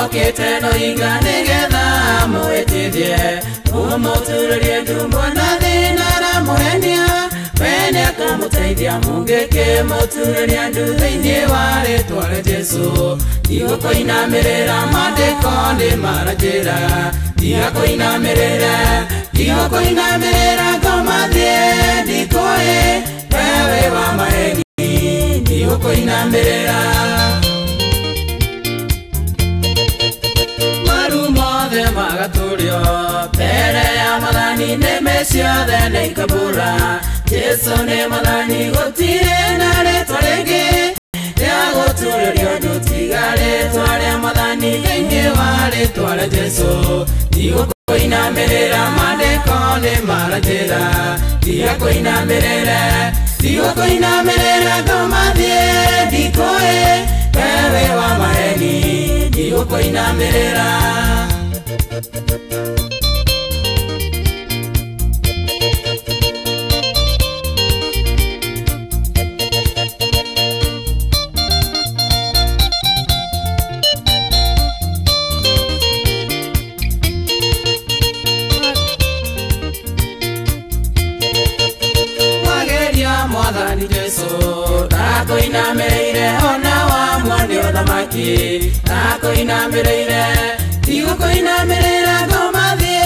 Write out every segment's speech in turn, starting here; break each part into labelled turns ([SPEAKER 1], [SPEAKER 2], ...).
[SPEAKER 1] mokete no inga nigetha mwetithie umutururie ndumona thina na muhenia wene akamuteithia mungeke mutururia ndu thiini wa ritwa ria Jesu igukoinamirira mandiko ni maranjira igukoinamirira ngomathie ndikoe wewe wa maheni igukoinamirira marumothe magaturio mbere ya mathani neme ciothe nĩ ikabura Jesu nĩ mathani gũtirĩ na rĩtwa rĩngĩ rĩa gũturĩrio ũndũ tiga rĩtwa rĩa mathani thĩinĩ wa rĩtwa rĩa Jesu igũkoinamĩrĩra mandĩko nĩ maranjĩra igũkoinamĩrĩra ngomathiĩ ndikoĩ wewe wa maheni igũkoinamĩrĩra Mwathani Jesu ndakoinamirire ona wa mwani uthamaki ndakoinamirire igukoinamirira ngomathie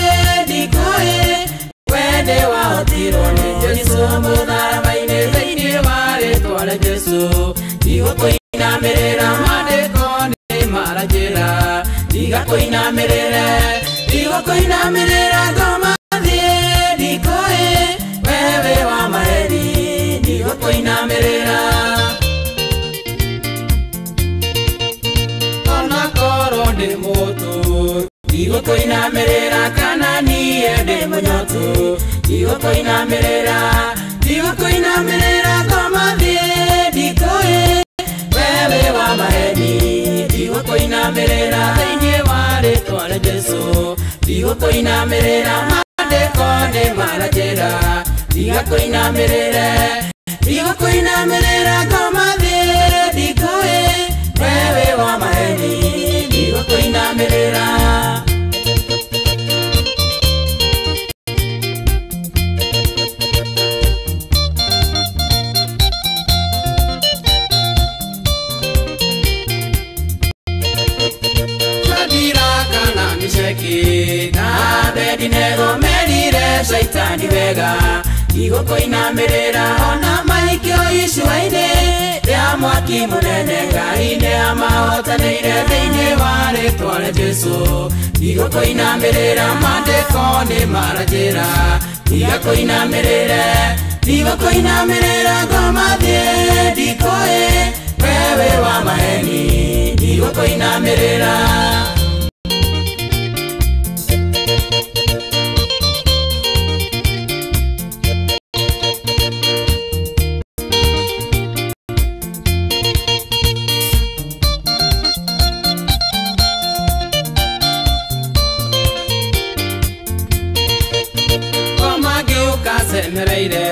[SPEAKER 1] ndikoe wende wahotirwo ni Jesu mutharabaini thiini wa ritwa ria Jesu igukoinamirira mandiko ni maranjira igukoinamirira ngomathie ndikoe wewe wa maheni igukoinamirira ona korwo ndi mutu igukoinamirira kana niĩ ndi munyotu igukoinamirira ngomathie ndikoĩ wewe wa maheni igukoinamirira thĩinĩ wa rĩtwa rĩa Jesu igukoinamirira mandĩko nĩ maranjĩra igukoinamirira ngomathie ndikoĩ wewe wa maheni igukoinamirira Shadiraka na Meshaki na Abedinego merire Shaitani wega igukoinamirira ona maikio icua-inĩ rĩa mwaki mũnene Ngai nĩamahotanĩire thĩinĩ wa rĩtwa rĩa Jesu igukoinamirira mandĩko nĩ maranjĩra igukoinamirira ngomathie ndikoĩ wewe wa maheni igukoinamirira semereire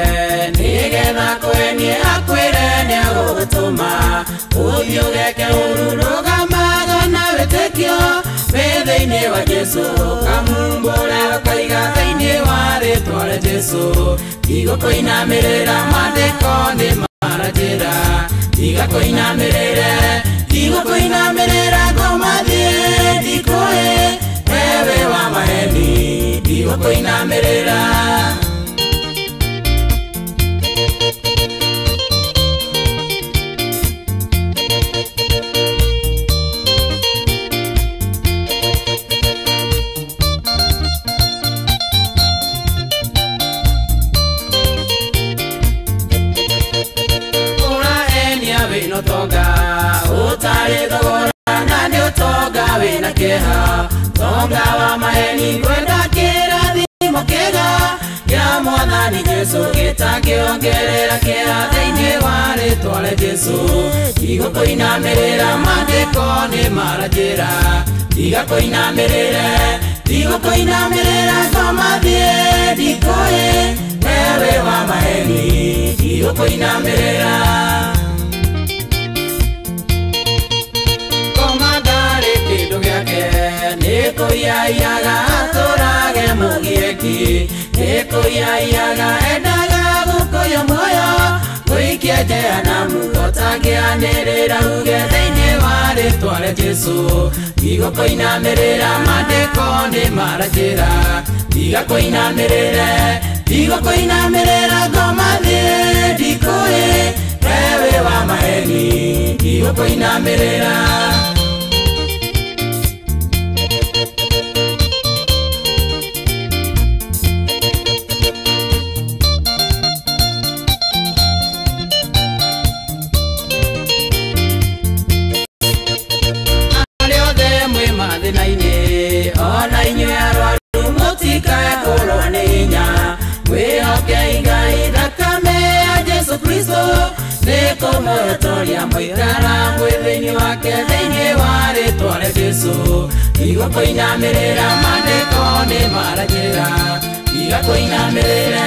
[SPEAKER 1] nigetha kwenye akwire niagũgũtũma ũthiĩ ũgeke ũru rũgamaga na wĩtĩkio wĩ thĩinĩ wa Jesu kamumbũre ũkaiga thĩinĩ wa rĩtwa rĩa Jesu igũkoinamirira mandĩko nĩ maranjĩra igukoinamirira ngomathie ndikoĩ wewe wa maheni igukoinamirira Tonga utari thogora na ni utonga wina kĩeha tonga wa maheni kwenda kĩrathimo kĩega kĩa Mwathani Jesu gĩtangĩongerera kĩeha thĩinĩ wa rĩtwa rĩa Jesu igukoinamirira mandĩko nĩ maranjĩra igukoinamirira ngomathie ndikoĩ wewe wa maheni igukoinamirira kĩndũ gĩake Gĩkũyayaga atũrage mũgieki, gĩkũyayaga endaga gũkũya muoyo, gũikia jehanamu gũtangĩanĩrĩra uge thĩinĩ wa rĩĩtwa rĩa Jesũ. Igũkũinamĩrĩra maandĩko nĩ maranjĩra, igũkũinamĩrĩra ngoma thĩ ndikũĩ, wewe wa maheni igũkũinamĩrĩra. Ona inyuĩ arwaru mũtikae kũrwo nĩ hinya, mwĩhokei Ngai, thakame ya Jesũ Kristo nĩkũmũhotoria mũikara mwĩ thĩinĩ wake thĩinĩ wa rĩĩtwa rĩa Jesũ. Igũkũinamĩrĩra maandĩko nĩ maranjĩra, igũkũinamĩrĩra